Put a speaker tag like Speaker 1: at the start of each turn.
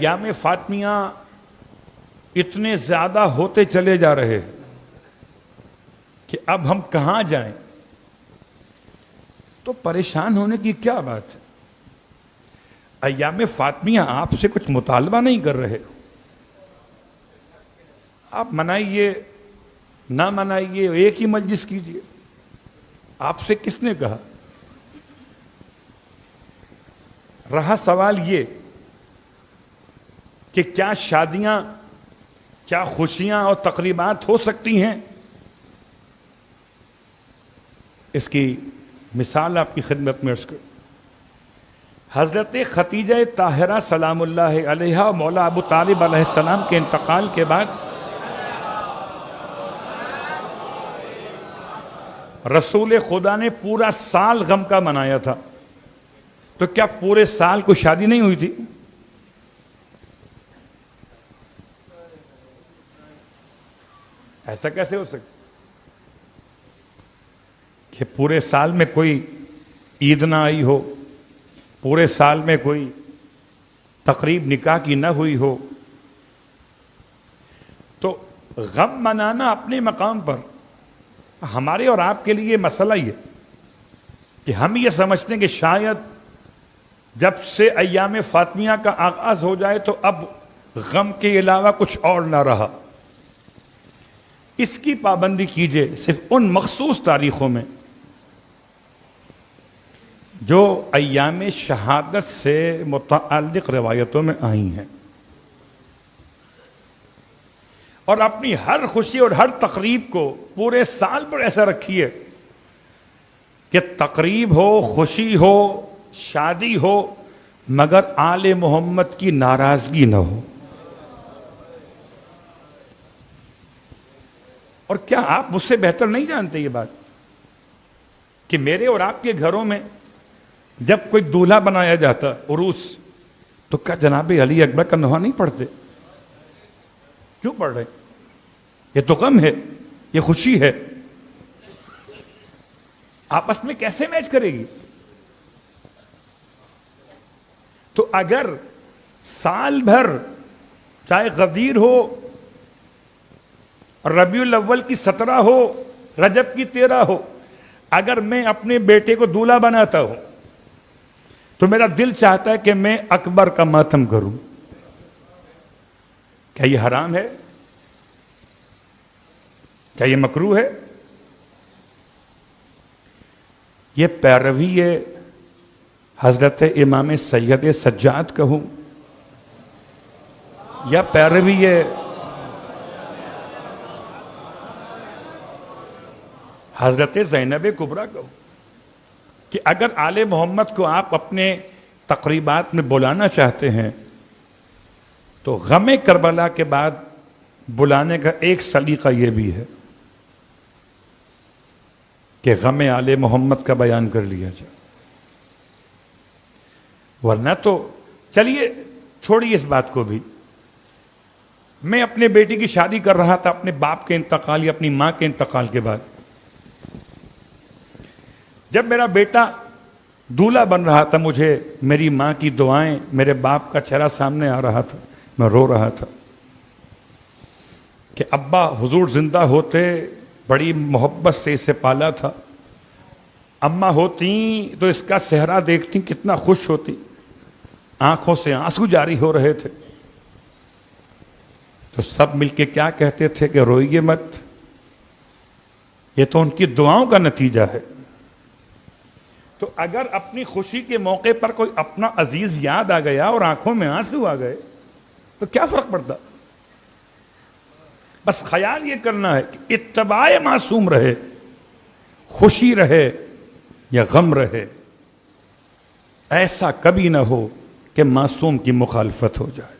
Speaker 1: ایام فاطمیہ اتنے زیادہ ہوتے چلے جا رہے ہیں کہ اب ہم کہاں جائیں؟ تو پریشان ہونے کی کیا بات ہے؟ ایام فاطمیہ آپ سے کچھ مطالبہ نہیں کر رہے، آپ منائیے نہ منائیے، ایک ہی مجلس کیجیے، آپ سے کس نے کہا؟ رہا سوال یہ کہ کیا شادیاں، کیا خوشیاں اور تقریبات ہو سکتی ہیں؟ اس کی مثال آپ کی خدمت میں عرض کروں۔ حضرت ختیجہ طاہرہ سلام اللہ علیہا اور مولا ابو طالب علیہ السلام کے انتقال کے بعد رسول خدا نے پورا سال غم کا منایا تھا، تو کیا پورے سال کو شادی نہیں ہوئی تھی؟ ایسا کیسے ہو سکتا کہ پورے سال میں کوئی عید نہ آئی ہو، پورے سال میں کوئی تقریب نکاح کی نہ ہوئی ہو؟ تو غم منانا اپنے مقام پر، ہمارے اور آپ کے لیے مسئلہ یہ کہ ہم یہ سمجھتے ہیں کہ شاید جب سے ایام فاطمیہ کا آغاز ہو جائے تو اب غم کے علاوہ کچھ اور نہ رہا۔ اس کی پابندی کیجئے صرف ان مخصوص تاریخوں میں جو ایام شہادت سے متعلق روایتوں میں آئی ہیں، اور اپنی ہر خوشی اور ہر تقریب کو پورے سال پر ایسا رکھیے کہ تقریب ہو، خوشی ہو، شادی ہو، مگر آل محمد کی ناراضگی نہ ہو۔ اور کیا آپ مجھ سے بہتر نہیں جانتے یہ بات کہ میرے اور آپ کے گھروں میں جب کوئی دولہا بنایا جاتا عروس، تو کیا جناب علی اکبر کا نوحہ نہیں پڑھتے؟ کیوں پڑھ رہے؟ یہ تو غم ہے، یہ خوشی ہے، آپس میں کیسے میچ کرے گی؟ تو اگر سال بھر چاہے غدیر ہو، ربیع الاول کی 17 ہو، رجب کی 13 ہو، اگر میں اپنے بیٹے کو دولہا بناتا ہوں تو میرا دل چاہتا ہے کہ میں اکبر کا ماتم کروں۔ کیا یہ حرام ہے؟ کیا یہ مکروہ ہے؟ یہ پیروی حضرت امام سید سجاد کہوں یا پیروی حضرت زینب کبریٰ کہوں کہ اگر آل محمد کو آپ اپنے تقریبات میں بلانا چاہتے ہیں تو غم کربلا کے بعد بلانے کا ایک سلیقہ یہ بھی ہے کہ غم آل محمد کا بیان کر لیا جائے، ورنہ تو چلیے چھوڑیے اس بات کو بھی۔ میں اپنے بیٹی کی شادی کر رہا تھا اپنے باپ کے انتقال یا اپنی ماں کے انتقال کے بعد، جب میرا بیٹا دولہا بن رہا تھا، مجھے میری ماں کی دعائیں، میرے باپ کا چہرہ سامنے آ رہا تھا، میں رو رہا تھا کہ ابا حضور زندہ ہوتے بڑی محبت سے اسے پالا تھا، اماں ہوتی تو اس کا چہرہ دیکھتی کتنا خوش ہوتی، آنکھوں سے آنسو جاری ہو رہے تھے۔ تو سب مل کے کیا کہتے تھے کہ روئیے مت، یہ تو ان کی دعاؤں کا نتیجہ ہے۔ تو اگر اپنی خوشی کے موقع پر کوئی اپنا عزیز یاد آ گیا اور آنکھوں میں آنسو آ گئے تو کیا فرق پڑتا؟ بس خیال یہ کرنا ہے کہ اتباع معصوم رہے، خوشی رہے یا غم رہے، ایسا کبھی نہ ہو کہ معصوم کی مخالفت ہو جائے۔